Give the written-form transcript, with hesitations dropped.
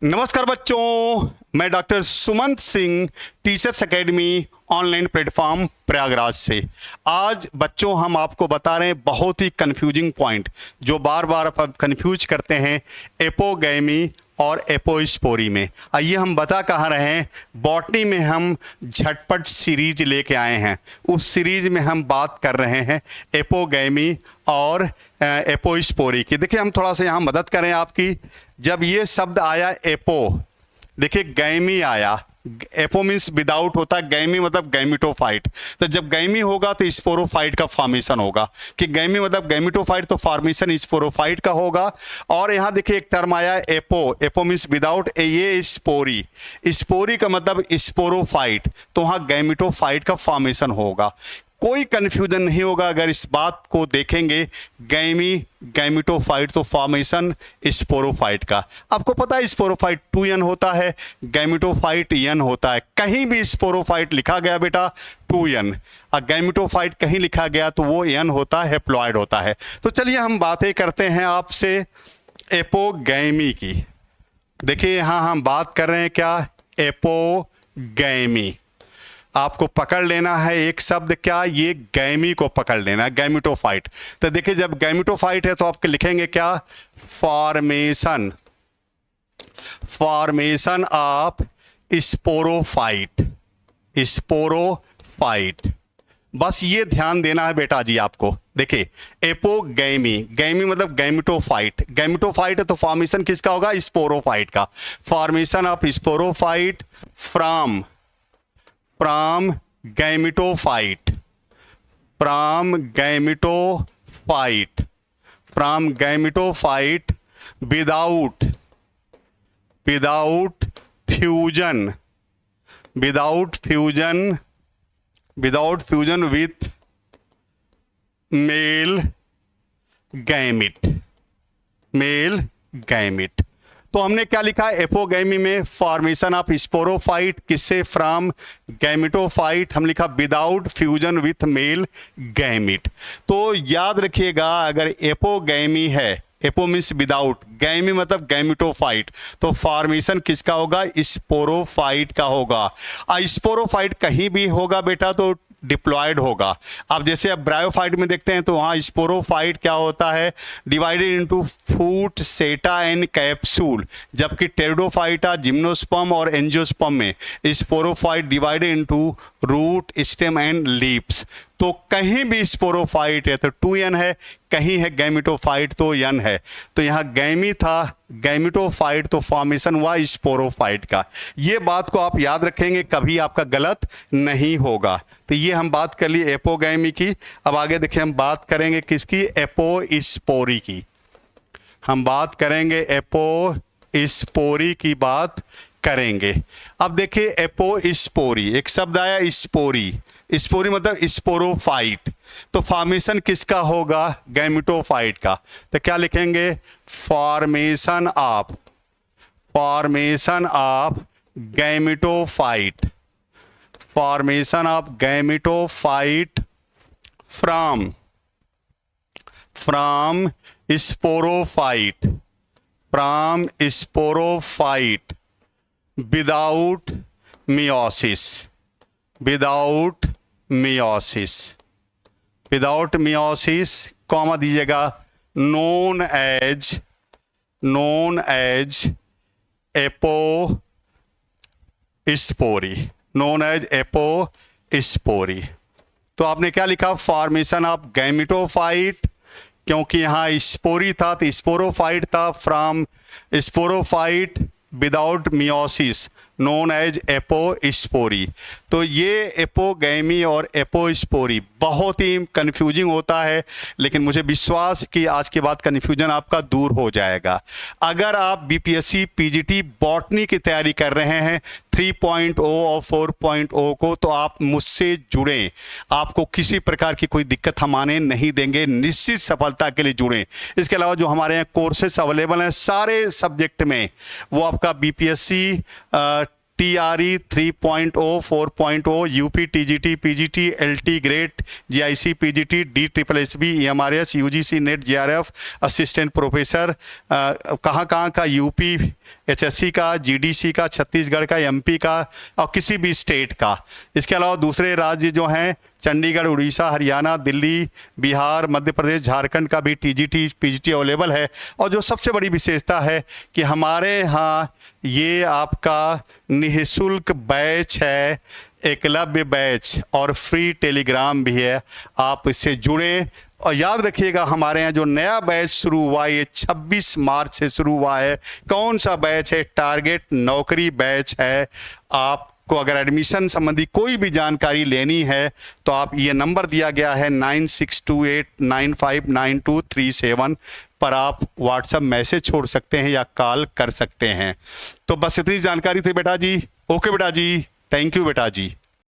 नमस्कार बच्चों, मैं doctor Sumant Singh, teachers academy online platform Prayagraj से। आज बच्चों हम आपको बता रहे हैं बहुत ही कंफ्यूजिंग पॉइंट जो बार बार आप कंफ्यूज करते हैं एपोगैमी और एपोस्पोरी में। आइए हम बता कहाँ रहे हैं, बॉटनी में हम झटपट सीरीज लेके आए हैं। उस सीरीज में हम बात कर रहे हैं एपोगैमी और एपोस्पोरी की। देखिए हम थोड़ा सा यहाँ मदद करें आपकी। जब ये शब्द आया एपो, देखिए गैमी आया, एपो मीन्स विदाउट होता है, गैमी मतलब गैमिटोफाइट। तो जब गैमी होगा तो स्पोरोफाइट का फॉर्मेशन होगा, कि गैमी मतलब गैमिटोफाइट तो फॉर्मेशन स्पोरोफाइट का होगा। और यहाँ देखिए एक टर्म आया एपो, एपो मीन्स विदाउट, ये स्पोरी, स्पोरी का मतलब स्पोरोफाइट, तो वहाँ गैमिटोफाइट का फॉर्मेशन होगा। कोई कंफ्यूजन नहीं होगा अगर इस बात को देखेंगे, गैमी गैमिटोफाइट तो फॉर्मेशन स्पोरोफाइट का। आपको पता है स्पोरोफाइट 2n होता है, गैमिटोफाइट n होता है। कहीं भी स्पोरोफाइट लिखा गया बेटा 2n, और गैमिटोफाइट कहीं लिखा गया तो वो n होता है, हैप्लॉइड होता है। तो चलिए हम बातें करते हैं आपसे एपोगैमी की। देखिए यहाँ हम बात कर रहे हैं क्या, एपोगैमी। आपको पकड़ लेना है एक शब्द, क्या, ये गैमी को पकड़ लेना है, गैमिटोफाइट। तो देखिए जब गैमिटोफाइट है तो आपके लिखेंगे क्या, formation, formation of sporophyte, sporophyte. बस ये ध्यान देना है बेटा जी आपको। देखिए एपोगैमी, गैमी मतलब गैमिटोफाइट, गैमिटोफाइट है तो फॉर्मेशन किसका होगा, स्पोरोफाइट का। Formation of sporophyte from gametophyte, from gametophyte without fusion with male gamete. तो हमने क्या लिखा है एपोगैमी में, फॉर्मेशन ऑफ स्पोरोफाइट, किससे, फ्रॉम गैमिटोफाइट, हम लिखा without fusion with male gamete. तो याद रखिएगा अगर एपोगैमी है, एपो मीन्स विदाउट, गैमी मतलब गैमिटोफाइट, तो फॉर्मेशन किसका होगा, स्पोरोफाइट का होगा। स्पोरोफाइट कहीं भी होगा बेटा तो डिप्लॉयड होगा। अब जैसे अब ब्रायोफाइट में देखते हैं तो वहाँ स्पोरोफाइट क्या होता है, divided into foot, seta and capsule, जबकि टेरिडोफाइटा, जिम्नोस्पर्म और एंजियोस्पर्म में sporophyte divided into root, stem and leaves. तो कहीं भी स्पोरोफाइट है तो 2n है, कहीं है गैमिटोफाइट तो n है। तो यहाँ गैमी था, गैमिटोफाइट तो फॉर्मेशन हुआ स्पोरोफाइट का। ये बात को आप याद रखेंगे, कभी आपका गलत नहीं होगा। तो ये हम बात कर लिए एपोगैमी की। अब आगे देखिए हम बात करेंगे किसकी, एपोस्पोरी की। हम बात करेंगे एपोस्पोरी की बात करेंगे। अब देखिए एपोस्पोरी, एक शब्द आया स्पोरी, स्पोरी मतलब स्पोरोफाइट, तो फॉर्मेशन किसका होगा, गैमिटोफाइट का। तो क्या लिखेंगे, formation of gametophyte, formation of gametophyte from sporophyte without meiosis, comma दीजिएगा, नोन एज एपोस्पोरी। तो आपने क्या लिखा, फॉर्मेशन ऑफ गैमिटोफाइट, क्योंकि यहाँ स्पोरी था तो स्पोरोफाइट था, from sporophyte without meiosis, known as apospory. तो ये एपोगैमी और एपोस्पोरी बहुत ही कंफ्यूजिंग होता है, लेकिन मुझे विश्वास कि आज के बाद कंफ्यूजन आपका दूर हो जाएगा। अगर आप बीपीएससी पीजीटी बॉटनी की तैयारी कर रहे हैं 3.0 और 4.0 को, तो आप मुझसे जुड़ें, आपको किसी प्रकार की कोई दिक्कत हम आने नहीं देंगे, निश्चित सफलता के लिए जुड़ें। इसके अलावा जो हमारे यहाँ कोर्सेस अवेलेबल हैं सारे सब्जेक्ट में, वो आपका BPSC TRE 3.0, 4.0, UP, TGT, PGT, LT, great, GIC, PGT, DSSB, EMRS, UGC, net, JRF, assistant professor, कहाँ का, यूपी HSC का, GDC का, छत्तीसगढ़ का, MP का और किसी भी स्टेट का। इसके अलावा दूसरे राज्य जो हैं चंडीगढ़, उड़ीसा, हरियाणा, दिल्ली, बिहार, मध्य प्रदेश, झारखंड का भी TGT, PGT अवेलेबल है। और जो सबसे बड़ी विशेषता है कि हमारे यहाँ ये आपका निःशुल्क बैच है, एकलव्य बैच, और फ्री टेलीग्राम भी है। आप इससे जुड़े और याद रखिएगा हमारे यहाँ जो नया बैच शुरू हुआ है ये 26 मार्च से शुरू हुआ है। कौन सा बैच है? टारगेट नौकरी बैच है। आपको अगर एडमिशन संबंधी कोई भी जानकारी लेनी है तो आप ये नंबर दिया गया है 9628959237 पर आप व्हाट्सएप मैसेज छोड़ सकते हैं या कॉल कर सकते हैं। तो बस इतनी जानकारी थी बेटा जी। ओके बेटा जी, थैंक यू बेटा जी।